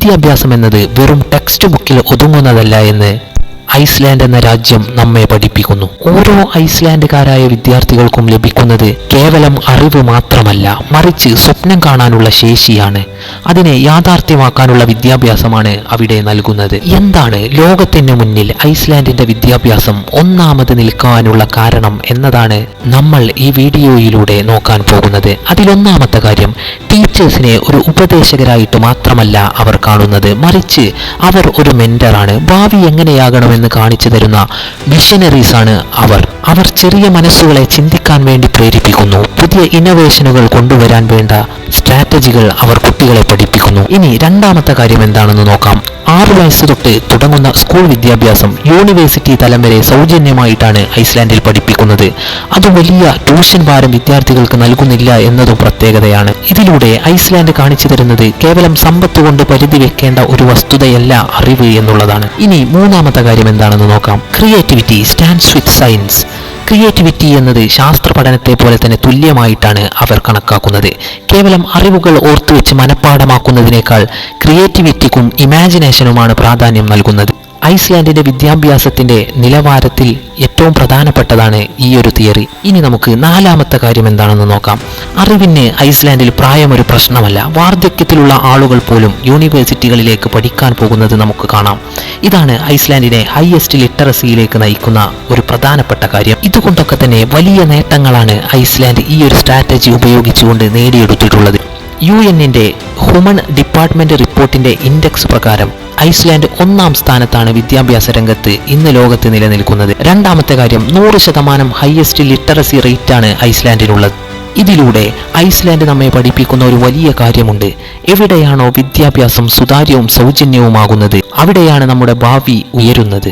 വിദ്യാഭ്യാസം എന്നത് വെറും ടെക്സ്റ്റ് ബുക്കിൽ ഒതുങ്ങുന്നതല്ല എന്ന് ഐസ്ലാൻഡ് എന്ന രാജ്യം നമ്മെ പഠിപ്പിക്കുന്നു. ഓരോ ഐസ്ലാൻഡുകാരായ വിദ്യാർത്ഥികൾക്കും ലഭിക്കുന്നത് കേവലം അറിവ് മാത്രമല്ല, മറിച്ച് സ്വപ്നം കാണാനുള്ള ശേഷിയാണ്. അതിനെ യാഥാർത്ഥ്യമാക്കാനുള്ള വിദ്യാഭ്യാസമാണ് അവിടെ നൽകുന്നത്. എന്താണ് ലോകത്തിന് മുന്നിൽ ഐസ്ലാൻഡിന്റെ വിദ്യാഭ്യാസം ഒന്നാമത് നിൽക്കാനുള്ള കാരണം എന്നതാണ് നമ്മൾ ഈ വീഡിയോയിലൂടെ നോക്കാൻ പോകുന്നത്. അതിലൊന്നാമത്തെ കാര്യം, ടീച്ചേഴ്സിനെ ഒരു ഉപദേശകരായിട്ട് മാത്രമല്ല അവർ കാണുന്നത്, മറിച്ച് അവർ ഒരു മെന്ററാണ്. ഭാവി എങ്ങനെയാകണമെന്ന് കാണിച്ചു തരുന്ന വിഷനറീസ് ആണ് അവർ ചെറിയ മനസ്സുകളെ ചിന്തിക്കാൻ വേണ്ടി പ്രേരിപ്പിക്കുന്നു. പുതിയ ഇന്നോവേഷനുകൾ കൊണ്ടുവരാൻ വേണ്ട സ്ട്രാറ്റജികൾ അവർ കുട്ടികളെ പഠിപ്പിക്കുന്നു. ഇനി രണ്ടാമത്തെ കാര്യം എന്താണെന്ന് നോക്കാം. 6 വയസ്സ് തൊട്ട് തുടങ്ങുന്ന സ്കൂൾ വിദ്യാഭ്യാസം യൂണിവേഴ്സിറ്റി തലം വരെ സൗജന്യമായിട്ടാണ് ഐസ്ലാൻഡിൽ പഠിപ്പിക്കുന്നത്. അത് വലിയ ട്യൂഷൻ ഭാരം വിദ്യാർത്ഥികൾക്ക് നൽകുന്നില്ല എന്നതും പ്രത്യേകതയാണ്. ഇതിലൂടെ ഐസ്ലാൻഡ് കാണിച്ചു തരുന്നത് കേവലം സമ്പത്ത് കൊണ്ട് പരിധി വെക്കേണ്ട ഒരു വസ്തുതയല്ല അറിവ് എന്നുള്ളതാണ്. ഇനി മൂന്നാമത്തെ കാര്യം എന്താണെന്ന് നോക്കാം. ക്രിയേറ്റിവിറ്റി സ്റ്റാൻഡ്സ് വിത്ത് സയൻസ്. ക്രിയേറ്റിവിറ്റി എന്നത് ശാസ്ത്ര പഠനത്തെ പോലെ തന്നെ തുല്യമായിട്ടാണ് അവർ കണക്കാക്കുന്നത്. കേവലം അറിവുകൾ ഓർത്തുവെച്ച് മനഃപ്പാഠമാക്കുന്നതിനേക്കാൾ ക്രിയേറ്റിവിറ്റിക്കും ഇമാജിനേഷനുമാണ് പ്രാധാന്യം നൽകുന്നത്. ഐസ്ലാൻഡിന്റെ വിദ്യാഭ്യാസത്തിന്റെ നിലവാരത്തിൽ ഏറ്റവും പ്രധാനപ്പെട്ടതാണ് ഈ ഒരു തിയറി. ഇനി നമുക്ക് നാലാമത്തെ കാര്യം എന്താണെന്ന് നോക്കാം. അറിവിന് ഐസ്ലാൻഡിൽ പ്രായം ഒരു പ്രശ്നമല്ല. വാർദ്ധക്യത്തിലുള്ള ആളുകൾ പോലും യൂണിവേഴ്സിറ്റികളിലേക്ക് പഠിക്കാൻ പോകുന്നത് നമുക്ക് കാണാം. ഇതാണ് ഐസ്ലാൻഡിനെ ഹയസ്റ്റ് ലിറ്ററസിയിലേക്ക് നയിക്കുന്ന ഒരു പ്രധാനപ്പെട്ട കാര്യം. ഇതുകൊണ്ടൊക്കെ തന്നെ വലിയ നേട്ടങ്ങളാണ് ഐസ്ലാൻഡ് ഈ ഒരു സ്ട്രാറ്റജി ഉപയോഗിച്ചുകൊണ്ട് നേടിയെടുത്തിട്ടുള്ളത്. UN-ന്റെ ഹ്യൂമൻ ഡിപ്പാർട്ട്മെന്റ് റിപ്പോർട്ടിന്റെ ഇൻഡെക്സ് പ്രകാരം ഐസ്ലാൻഡ് 1-ാം സ്ഥാനത്താണ് വിദ്യാഭ്യാസ രംഗത്ത് ഇന്ന് ലോകത്ത് നിലനിൽക്കുന്നത്. രണ്ടാമത്തെ കാര്യം, 100% ഹയസ്റ്റ് ലിറ്ററസി റേറ്റാണ് ഐസ്ലാൻഡിനുള്ളത്. ഇതിലൂടെ ഐസ്ലാൻഡ് നമ്മെ പഠിപ്പിക്കുന്ന ഒരു വലിയ കാര്യമുണ്ട്. എവിടെയാണോ വിദ്യാഭ്യാസം സുതാര്യവും സൗജന്യവുമാകുന്നത്, അവിടെയാണ് നമ്മുടെ ഭാവി ഉയരുന്നത്.